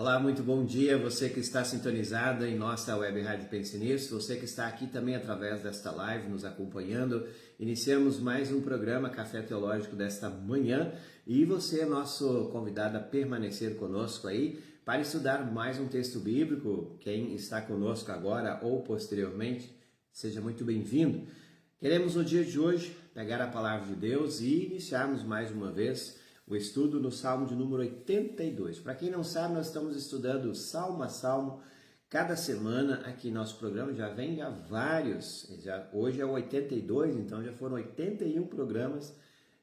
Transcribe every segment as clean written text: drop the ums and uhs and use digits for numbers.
Olá, muito bom dia, você que está sintonizado em nossa web rádio Pense Nisso, você que está aqui também através desta live nos acompanhando. Iniciamos mais um programa Café Teológico desta manhã e você é nosso convidado a permanecer conosco aí para estudar mais um texto bíblico. Quem está conosco agora ou posteriormente, seja muito bem-vindo. Queremos no dia de hoje pegar a palavra de Deus e iniciarmos mais uma vez o estudo no Salmo de número 82. Para quem não sabe, nós estamos estudando Salmo a Salmo cada semana aqui em nosso programa. Já vem vários, hoje é o 82, então já foram 81 programas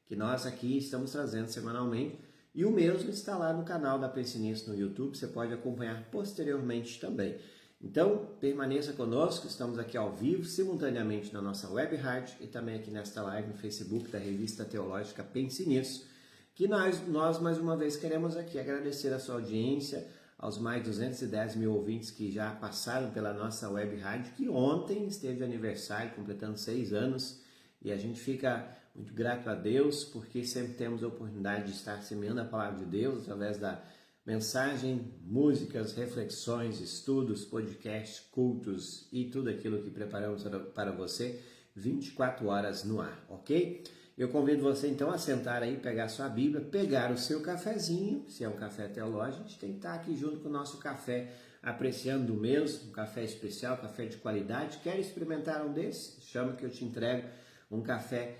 que nós aqui estamos trazendo semanalmente. E o mesmo está lá no canal da Pense Nisso no YouTube, você pode acompanhar posteriormente também. Então, permaneça conosco, estamos aqui ao vivo, simultaneamente na nossa web rádio e também aqui nesta live no Facebook da Revista Teológica Pense Nisso, que nós mais uma vez queremos aqui agradecer a sua audiência, aos mais de 210 mil ouvintes que já passaram pela nossa web rádio, que ontem esteve de aniversário, completando 6 anos, e a gente fica muito grato a Deus, porque sempre temos a oportunidade de estar semeando a palavra de Deus através da mensagem, músicas, reflexões, estudos, podcasts, cultos e tudo aquilo que preparamos para você 24 horas no ar, ok? Eu convido você então a sentar aí, pegar sua Bíblia, pegar o seu cafezinho, se é um café teológico, a gente tem que estar aqui junto com o nosso café, apreciando o mesmo, um café especial, café de qualidade. Quer experimentar um desses? Chama que eu te entrego um café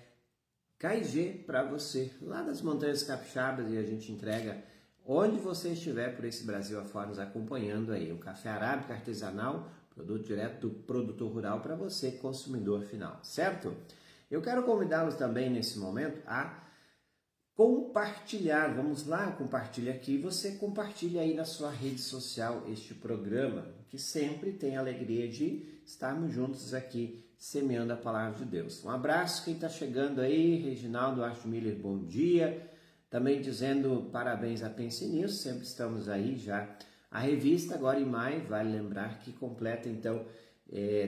KG para você, lá das Montanhas Capixabas, e a gente entrega onde você estiver por esse Brasil afora nos acompanhando aí. Um café arábica artesanal, produto direto do produtor rural para você, consumidor final, certo? Eu quero convidá-los também nesse momento a compartilhar. Vamos lá, compartilha aqui. Você compartilha aí na sua rede social este programa, que sempre tem a alegria de estarmos juntos aqui semeando a palavra de Deus. Um abraço quem está chegando aí, Reginaldo Miller, bom dia. Também dizendo parabéns a Pense Nisso, sempre estamos aí já. A revista agora em maio, vale lembrar que completa, então,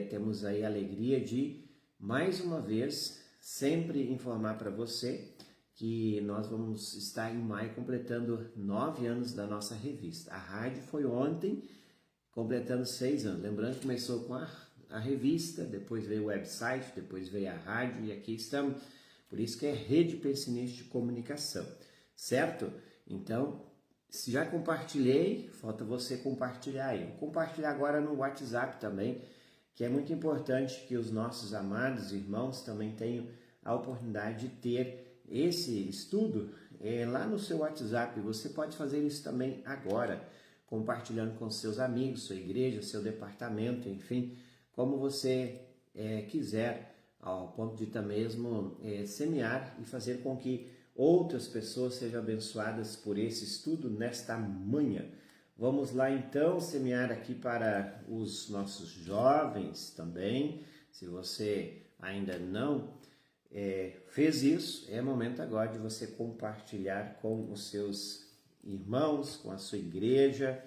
temos aí a alegria de mais uma vez, sempre informar para você que nós vamos estar em maio completando 9 anos da nossa revista. A rádio foi ontem, completando 6 anos. Lembrando que começou com a revista, depois veio o website, depois veio a rádio e aqui estamos. Por isso que é Rede Pense Nisso de Comunicação, certo? Então, se já compartilhei, falta você compartilhar aí. Vou compartilhar agora no WhatsApp também, que é muito importante que os nossos amados irmãos também tenham a oportunidade de ter esse estudo lá no seu WhatsApp. Você pode fazer isso também agora, compartilhando com seus amigos, sua igreja, seu departamento, enfim, como você quiser, ao ponto de também mesmo semear e fazer com que outras pessoas sejam abençoadas por esse estudo nesta manhã. Vamos lá então semear aqui para os nossos jovens também. Se você ainda não fez isso, é momento agora de você compartilhar com os seus irmãos, com a sua igreja.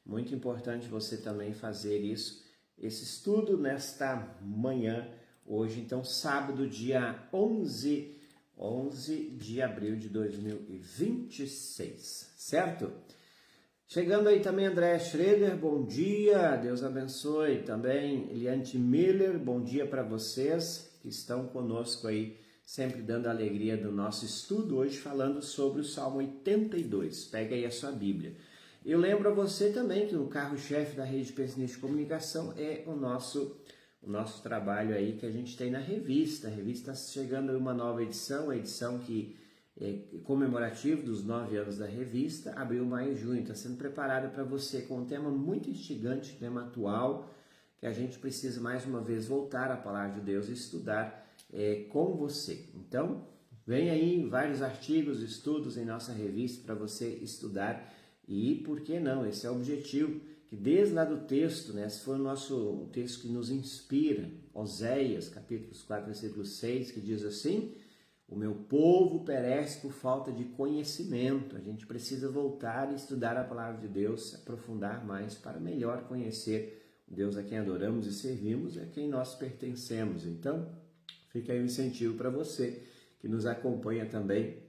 Muito importante você também fazer isso, esse estudo nesta manhã, hoje então sábado, dia 11 de abril de 2026, certo? Chegando aí também André Schroeder, bom dia, Deus abençoe. Também Eliane Miller, bom dia para vocês que estão conosco aí, sempre dando a alegria do nosso estudo, hoje falando sobre o Salmo 82. Pega aí a sua Bíblia. Eu lembro a você também que o carro-chefe da Rede Pense Nisso de Comunicação é o nosso trabalho aí que a gente tem na revista. A revista está chegando uma nova edição, a edição que comemorativo dos 9 anos da revista, abril, maio e junho, está sendo preparada para você com um tema muito instigante, tema atual, que a gente precisa mais uma vez voltar à palavra de Deus e estudar com você. Então, vem aí vários artigos, estudos em nossa revista para você estudar e, por que não, esse é o objetivo, que desde lá do texto, esse foi o texto que nos inspira, Oséias, capítulos 4, versículo 6, que diz assim: o meu povo perece por falta de conhecimento. A gente precisa voltar e estudar a palavra de Deus, se aprofundar mais para melhor conhecer o Deus a quem adoramos e servimos, a quem nós pertencemos. Então, fica aí um incentivo para você que nos acompanha também,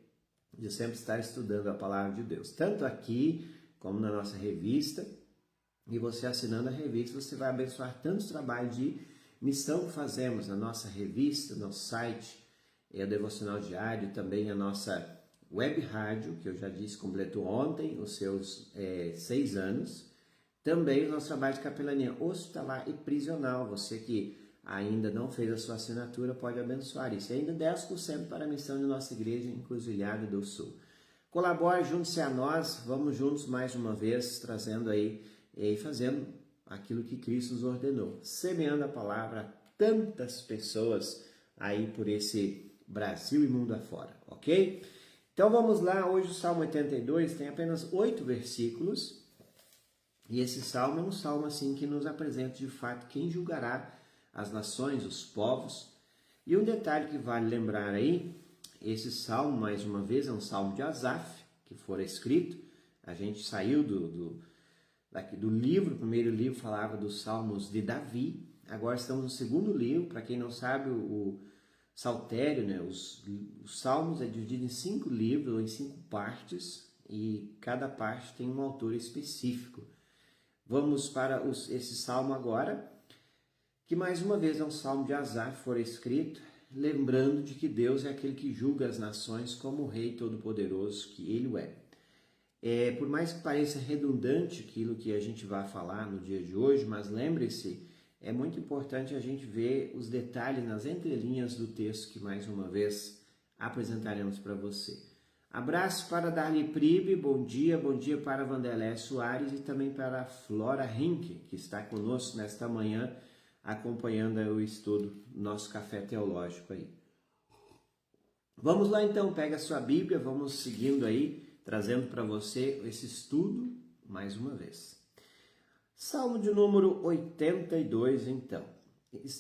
de sempre estar estudando a palavra de Deus, tanto aqui como na nossa revista. E você assinando a revista, você vai abençoar tantos trabalhos de missão que fazemos na nossa revista, nosso site, o Devocional Diário, também a nossa web rádio, que eu já disse, completou ontem os seus 6 anos. Também o nosso trabalho de capelania hospitalar e prisional. Você que ainda não fez a sua assinatura pode abençoar isso. E ainda 10% para a missão de nossa igreja Encruzilhada do Sul. Colabore, junte-se a nós, vamos juntos mais uma vez, trazendo aí e fazendo aquilo que Cristo nos ordenou. Semeando a palavra a tantas pessoas aí por esse Brasil e mundo afora, ok? Então vamos lá, hoje o Salmo 82 tem apenas 8 versículos. E esse salmo é um salmo assim que nos apresenta de fato quem julgará as nações, os povos. E um detalhe que vale lembrar aí, esse salmo, mais uma vez, é um salmo de Asaf, que fora escrito. A gente saiu do livro, o primeiro livro falava dos salmos de Davi. Agora estamos no segundo livro. Para quem não sabe, o Saltério, né? Os salmos é dividido em 5 livros, ou em 5 partes, e cada parte tem um autor específico. Vamos para esse salmo agora, que mais uma vez é um salmo de Asaf, fora escrito, lembrando de que Deus é aquele que julga as nações como o Rei Todo-Poderoso que Ele é. Por mais que pareça redundante aquilo que a gente vai falar no dia de hoje, mas lembre-se, é muito importante a gente ver os detalhes nas entrelinhas do texto que mais uma vez apresentaremos para você. Abraço para Darli Pribe, bom dia para Vanderlé Soares e também para a Flora Rink, que está conosco nesta manhã, acompanhando o estudo do nosso café teológico aí. Vamos lá então, pega a sua Bíblia, vamos seguindo aí, trazendo para você esse estudo mais uma vez. Salmo de número 82, então.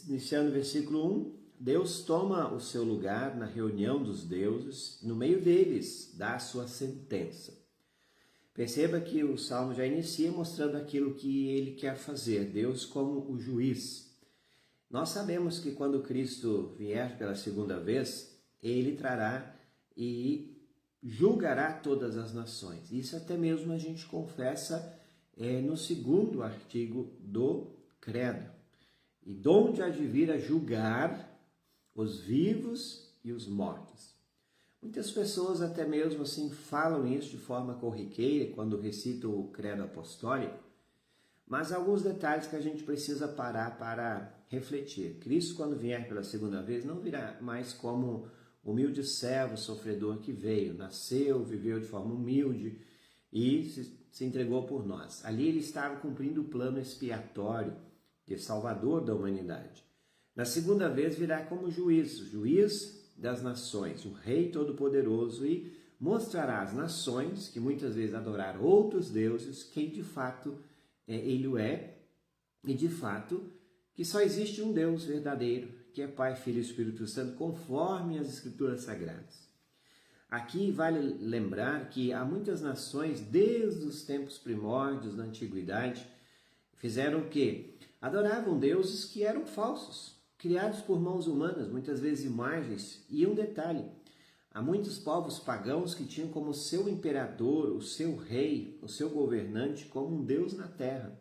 Iniciando o versículo 1. Deus toma o seu lugar na reunião dos deuses, no meio deles dá a sua sentença. Perceba que o Salmo já inicia mostrando aquilo que ele quer fazer, Deus como o juiz. Nós sabemos que quando Cristo vier pela segunda vez, ele trará e julgará todas as nações. Isso até mesmo a gente confessa no 2º artigo do Credo. E donde há de vir a julgar os vivos e os mortos. Muitas pessoas até mesmo assim falam isso de forma corriqueira quando recitam o credo apostólico, mas alguns detalhes que a gente precisa parar para refletir. Cristo, quando vier pela segunda vez, não virá mais como humilde servo sofredor que veio, nasceu, viveu de forma humilde e se entregou por nós. Ali ele estava cumprindo o plano expiatório de salvador da humanidade. Na segunda vez virá como juiz das nações, o Rei Todo-Poderoso, e mostrará às nações, que muitas vezes adoraram outros deuses, quem de fato ele é, e de fato que só existe um Deus verdadeiro, que é Pai, Filho e Espírito Santo, conforme as Escrituras Sagradas. Aqui vale lembrar que há muitas nações, desde os tempos primórdios da antiguidade, fizeram o quê? Adoravam deuses que eram falsos, criados por mãos humanas, muitas vezes imagens. E um detalhe, há muitos povos pagãos que tinham como seu imperador, o seu rei, o seu governante, como um deus na terra.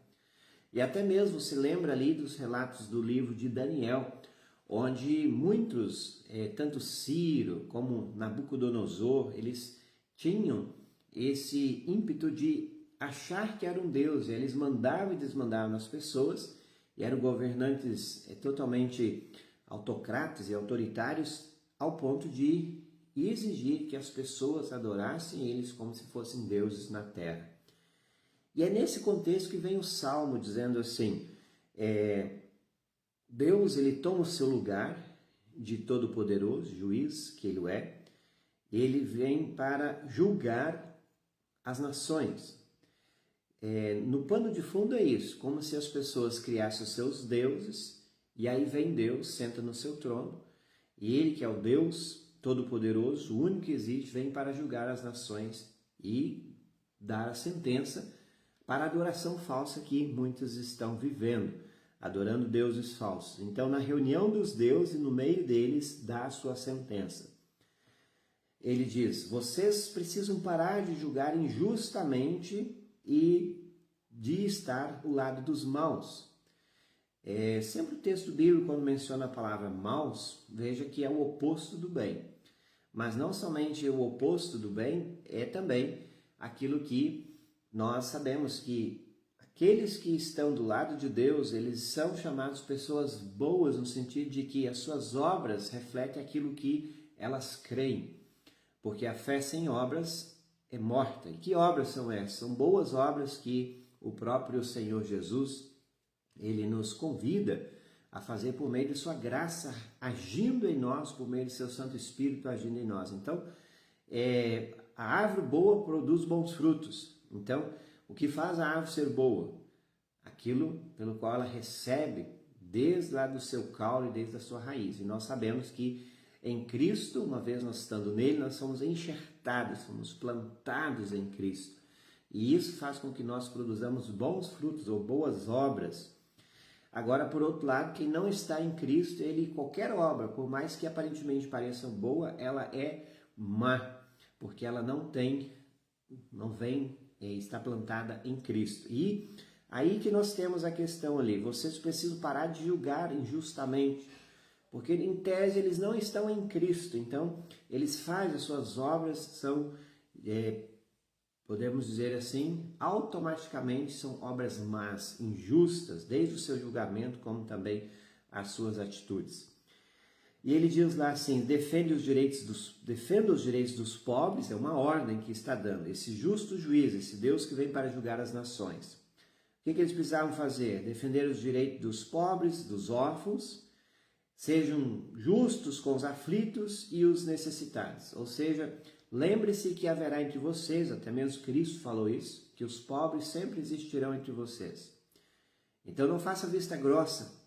E até mesmo se lembra ali dos relatos do livro de Daniel, onde muitos, tanto Ciro como Nabucodonosor, eles tinham esse ímpeto de achar que era um deus, e eles mandavam e desmandavam as pessoas, e eram governantes totalmente autocratas e autoritários, ao ponto de exigir que as pessoas adorassem eles como se fossem deuses na terra. E é nesse contexto que vem o Salmo dizendo assim, Deus ele toma o seu lugar de todo-poderoso, juiz que ele é, ele vem para julgar as nações. No pano de fundo é isso, como se as pessoas criassem os seus deuses, e aí vem Deus, senta no seu trono, e ele que é o Deus Todo-Poderoso, o único que existe, vem para julgar as nações e dar a sentença para a adoração falsa que muitos estão vivendo, adorando deuses falsos. Então, na reunião dos deuses, no meio deles, dá a sua sentença. Ele diz, vocês precisam parar de julgar injustamente e de estar ao lado dos maus. Sempre o texto bíblico, quando menciona a palavra maus, veja que é o oposto do bem. Mas não somente o oposto do bem, é também aquilo que nós sabemos que aqueles que estão do lado de Deus, eles são chamados pessoas boas no sentido de que as suas obras refletem aquilo que elas creem. Porque a fé sem obras é morta. E que obras são essas? São boas obras que o próprio Senhor Jesus, ele nos convida a fazer por meio de sua graça, agindo em nós, por meio de seu Santo Espírito agindo em nós. Então, a árvore boa produz bons frutos. Então, o que faz a árvore ser boa? Aquilo pelo qual ela recebe desde lá do seu caule, desde a sua raiz. E nós sabemos que em Cristo, uma vez nós estando nele, nós somos enxertados, somos plantados em Cristo. E isso faz com que nós produzamos bons frutos ou boas obras. Agora, por outro lado, quem não está em Cristo, qualquer obra, por mais que aparentemente pareça boa, ela é má, porque ela não vem, está plantada em Cristo. E aí que nós temos a questão ali, vocês precisam parar de julgar injustamente, porque em tese eles não estão em Cristo, então eles fazem as suas obras, são, podemos dizer assim, automaticamente são obras más, injustas, desde o seu julgamento, como também as suas atitudes. E ele diz lá assim, defenda os direitos dos pobres, é uma ordem que está dando, esse justo juiz, esse Deus que vem para julgar as nações. O que eles precisavam fazer? Defender os direitos dos pobres, dos órfãos, sejam justos com os aflitos e os necessitados. Ou seja, lembre-se que haverá entre vocês, até mesmo Cristo falou isso, que os pobres sempre existirão entre vocês. Então não faça vista grossa.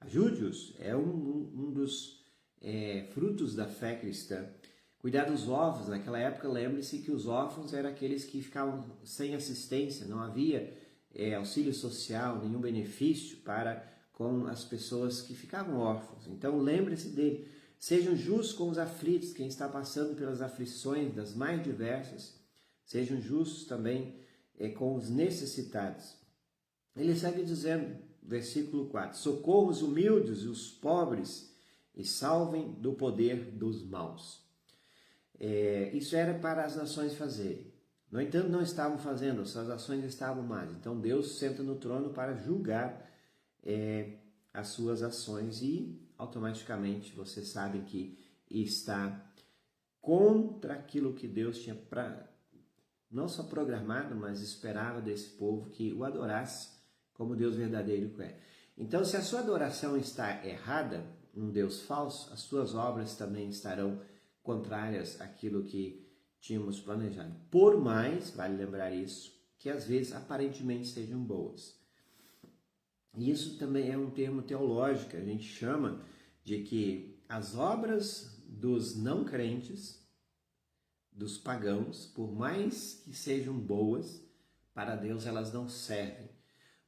Ajude-os, é um dos frutos da fé cristã. Cuidar dos órfãos, naquela época, lembre-se que os órfãos eram aqueles que ficavam sem assistência, não havia auxílio social, nenhum benefício com as pessoas que ficavam órfãos. Então lembre-se dele. Sejam justos com os aflitos, quem está passando pelas aflições das mais diversas. Sejam justos também com os necessitados. Ele segue dizendo, versículo 4, socorram os humildes e os pobres e salvem do poder dos maus. Isso era para as nações fazerem. No entanto, não estavam fazendo, suas ações estavam más. Então Deus senta no trono para julgar as suas ações e automaticamente vocês sabem que está contra aquilo que Deus tinha não só programado, mas esperava desse povo que o adorasse como Deus verdadeiro que é. Então, se a sua adoração está errada, um Deus falso, as suas obras também estarão contrárias àquilo que tínhamos planejado. Por mais, vale lembrar isso, que às vezes aparentemente sejam boas. E isso também é um termo teológico, que a gente chama de que as obras dos não crentes, dos pagãos, por mais que sejam boas, para Deus elas não servem.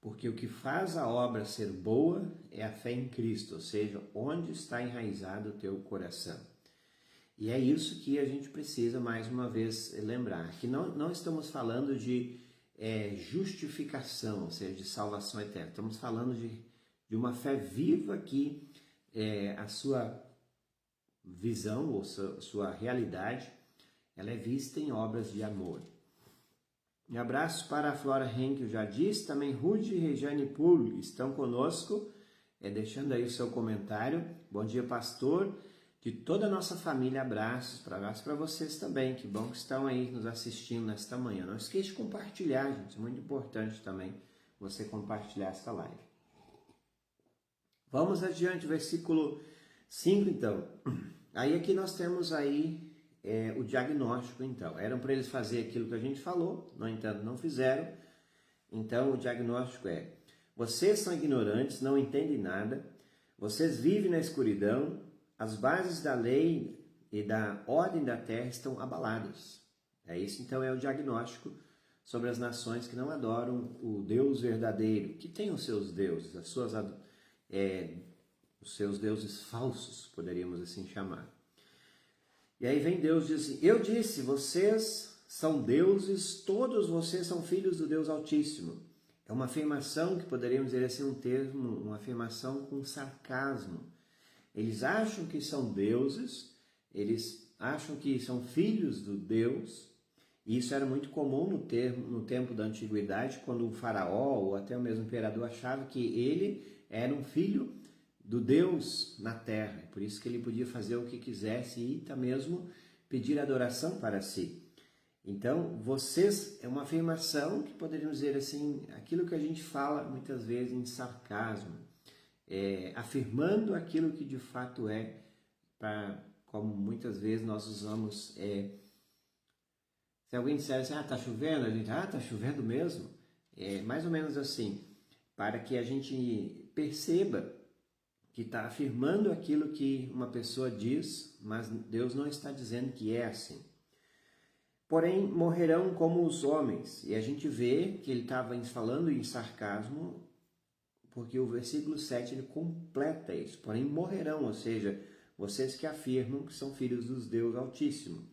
Porque o que faz a obra ser boa é a fé em Cristo, ou seja, onde está enraizado o teu coração. E é isso que a gente precisa, mais uma vez, lembrar, que não estamos falando de justificação, ou seja, de salvação eterna. Estamos falando de uma fé viva que a sua visão ou sua realidade ela é vista em obras de amor. Um abraço para a Flora Henk, eu já disse, também Rude e Regiane Pulo estão conosco, deixando aí o seu comentário. Bom dia, pastor. De toda a nossa família, abraços para vocês também, que bom que estão aí nos assistindo nesta manhã. Não esqueça de compartilhar, gente, é muito importante também você compartilhar esta live. Vamos adiante, versículo 5 então. Aí aqui nós temos aí o diagnóstico então. Eram para eles fazer aquilo que a gente falou, no entanto não fizeram. Então o diagnóstico vocês são ignorantes, não entendem nada, vocês vivem na escuridão, as bases da lei e da ordem da terra estão abaladas. Isso então é o diagnóstico sobre as nações que não adoram o Deus verdadeiro, que tem os seus deuses, os seus deuses falsos, poderíamos assim chamar. E aí vem Deus e diz assim, eu disse, vocês são deuses, todos vocês são filhos do Deus Altíssimo. É uma afirmação que poderíamos dizer assim, um termo, uma afirmação com sarcasmo. Eles acham que são deuses, eles acham que são filhos do Deus, e isso era muito comum no tempo da antiguidade, quando o faraó ou até o mesmo imperador achava que ele era um filho do Deus na terra, por isso que ele podia fazer o que quisesse e até mesmo pedir adoração para si. Então, vocês é uma afirmação que poderíamos dizer assim, aquilo que a gente fala muitas vezes em sarcasmo, afirmando aquilo que de fato é, como muitas vezes nós usamos, se alguém disser assim, tá chovendo, a gente, tá chovendo mesmo, mais ou menos assim, para que a gente perceba que está afirmando aquilo que uma pessoa diz, mas Deus não está dizendo que é assim. Porém, morrerão como os homens. E a gente vê que ele estava falando em sarcasmo, porque o versículo 7 ele completa isso. Porém, morrerão, ou seja, vocês que afirmam que são filhos dos Deus Altíssimo.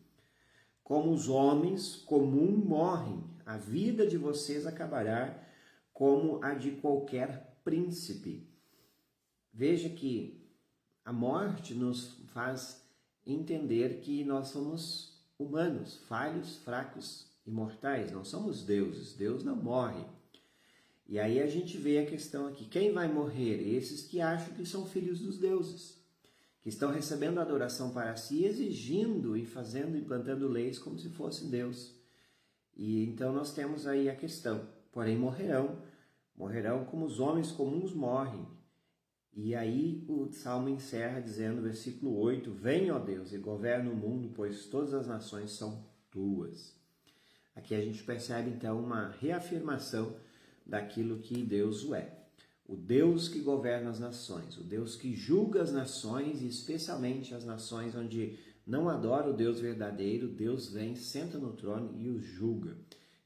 Como os homens comum morrem, a vida de vocês acabará como a de qualquer príncipe. Veja que a morte nos faz entender que nós somos humanos, falhos, fracos e mortais, não somos deuses, Deus não morre. E aí a gente vê a questão aqui, quem vai morrer? Esses que acham que são filhos dos deuses, que estão recebendo adoração para si, exigindo e fazendo, implantando leis como se fosse Deus. E então nós temos aí a questão, porém morrerão como os homens comuns morrem. E aí o Salmo encerra dizendo, versículo 8, vem, ó Deus, e governa o mundo, pois todas as nações são tuas. Aqui a gente percebe então uma reafirmação daquilo que Deus é. O Deus que governa as nações, o Deus que julga as nações, e especialmente as nações onde não adora o Deus verdadeiro, Deus vem, senta no trono e os julga,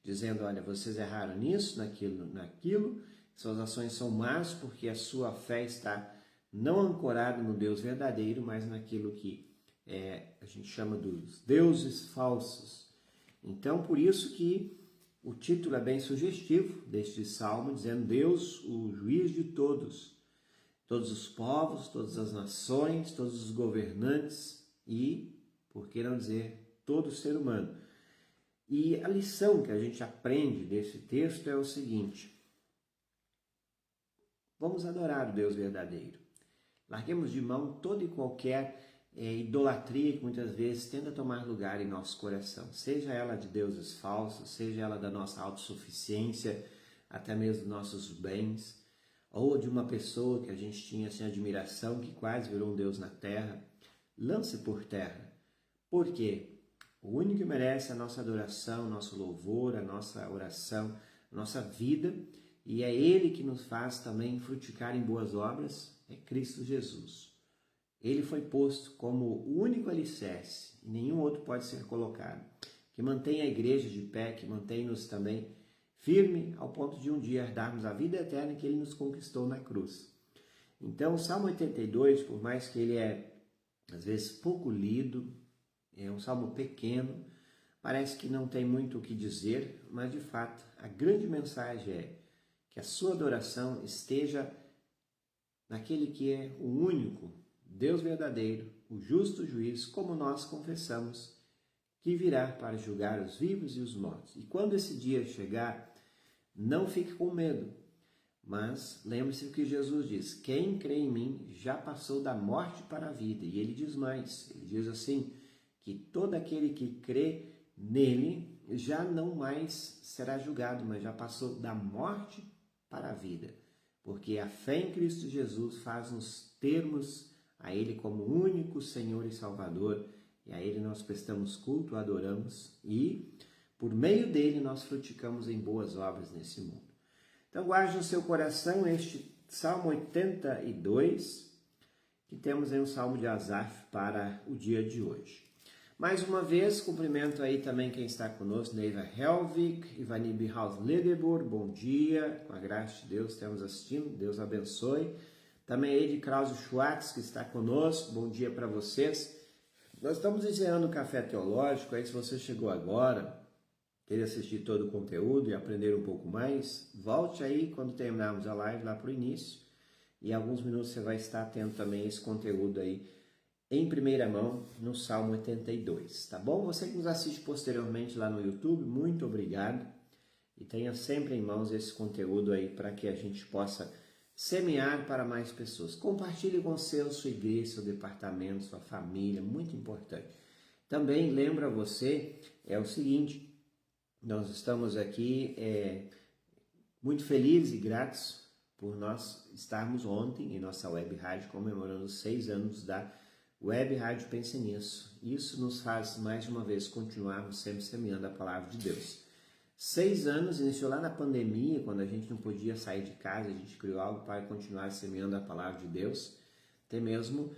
dizendo, olha, vocês erraram nisso, naquilo, suas ações são más porque a sua fé está não ancorada no Deus verdadeiro, mas naquilo que a gente chama dos deuses falsos. Então, por isso que o título é bem sugestivo deste salmo, dizendo Deus, o juiz de todos os povos, todas as nações, todos os governantes e, por que não dizer, todo ser humano. E a lição que a gente aprende desse texto é o seguinte: vamos adorar o Deus verdadeiro. Larguemos de mão toda e qualquer idolatria que muitas vezes tenta tomar lugar em nosso coração, seja ela de deuses falsos, seja ela da nossa autossuficiência, até mesmo dos nossos bens, ou de uma pessoa que a gente tinha assim, admiração, que quase virou um Deus na terra. Lance por terra. Por quê? O único que merece a nossa adoração, nosso louvor, a nossa oração, a nossa vida, e é Ele que nos faz também frutificar em boas obras, é Cristo Jesus. Ele foi posto como o único alicerce, e nenhum outro pode ser colocado, que mantém a igreja de pé, que mantém-nos também firme ao ponto de um dia herdarmos a vida eterna que Ele nos conquistou na cruz. Então, o Salmo 82, por mais que ele às vezes pouco lido, é um salmo pequeno, parece que não tem muito o que dizer, mas de fato a grande mensagem é que a sua adoração esteja naquele que é o único Deus verdadeiro, o justo juiz, como nós confessamos, que virá para julgar os vivos e os mortos. E quando esse dia chegar, não fique com medo, mas lembre-se o que Jesus diz, quem crê em mim já passou da morte para a vida. E ele diz mais, ele diz assim, que todo aquele que crê nele já não mais será julgado, mas já passou da morte para a vida. Porque a fé em Cristo Jesus faz-nos termos a Ele como único Senhor e Salvador, e a Ele nós prestamos culto, adoramos, e por meio dele nós frutificamos em boas obras nesse mundo. Então guarde no seu coração este Salmo 82, que temos aí um Salmo de Asaf para o dia de hoje. Mais uma vez, cumprimento aí também quem está conosco, Neiva Helvig, Ivani Bihaus Ledeburg, bom dia, com a graça de Deus, estamos assistindo, Deus abençoe. Também aí de Krause Schwartz, que está conosco, bom dia para vocês. Nós estamos encerrando o Café Teológico, aí se você chegou agora, querer assistir todo o conteúdo e aprender um pouco mais, volte aí quando terminarmos a live lá para o início. E em alguns minutos você vai estar tendo também esse conteúdo aí em primeira mão no Salmo 82, tá bom? Você que nos assiste posteriormente lá no YouTube, muito obrigado. E tenha sempre em mãos esse conteúdo aí para que a gente possa semear para mais pessoas. Compartilhe com sua igreja, seu departamento, sua família, muito importante. Também lembro a você, é o seguinte, nós estamos aqui muito felizes e gratos por nós estarmos ontem em nossa web rádio comemorando os 6 anos da Web Rádio Pense Nisso. Isso nos faz mais uma vez continuarmos sempre semeando a palavra de Deus. 6 anos, iniciou lá na pandemia, quando a gente não podia sair de casa, a gente criou algo para continuar semeando a palavra de Deus, até mesmo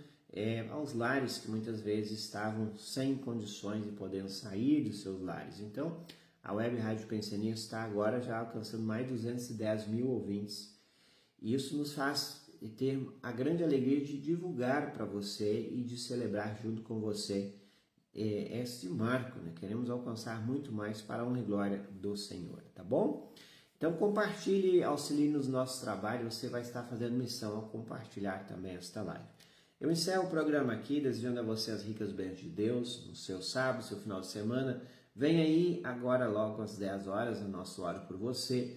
aos lares que muitas vezes estavam sem condições de poder sair dos seus lares. Então, a Web Rádio Pense Nisso está agora já alcançando mais de 210 mil ouvintes. E isso nos faz ter a grande alegria de divulgar para você e de celebrar junto com você este marco, né? Queremos alcançar muito mais para a honra e glória do Senhor, tá bom? Então compartilhe, auxilie nos nossos trabalhos, você vai estar fazendo missão ao compartilhar também esta live. Eu encerro o programa aqui, desejando a você as ricas bênçãos de Deus, no seu sábado, seu final de semana. Vem aí agora logo às 10 horas, a nossa hora por você.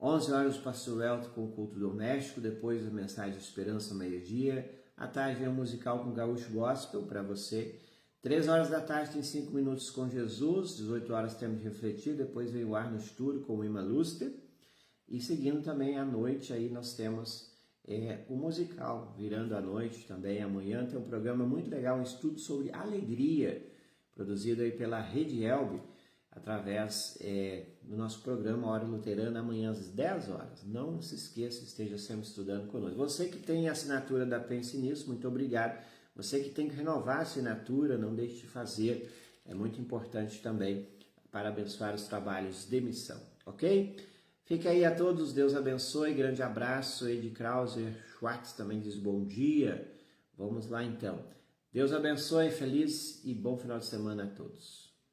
11 horas o pastor Elton com o culto doméstico, depois a mensagem de esperança ao meio-dia. À tarde vem o musical com Gaúcho Gospel para você. 3 horas da tarde tem 5 minutos com Jesus, 18 horas temos de refletir, depois vem o Arno Sture com o Ima Luster, e seguindo também à noite aí nós temos o musical, virando à noite também, amanhã tem um programa muito legal, um estudo sobre alegria, produzido aí pela Rede Elbe, através do nosso programa Hora Luterana, amanhã às 10 horas. Não se esqueça, esteja sempre estudando conosco. Você que tem a assinatura da Pense Nisso, muito obrigado. Você que tem que renovar a assinatura, não deixe de fazer, é muito importante também para abençoar os trabalhos de missão, ok? Fica aí a todos, Deus abençoe, grande abraço, Ed Krauser Schwartz também diz bom dia, vamos lá então. Deus abençoe, feliz e bom final de semana a todos.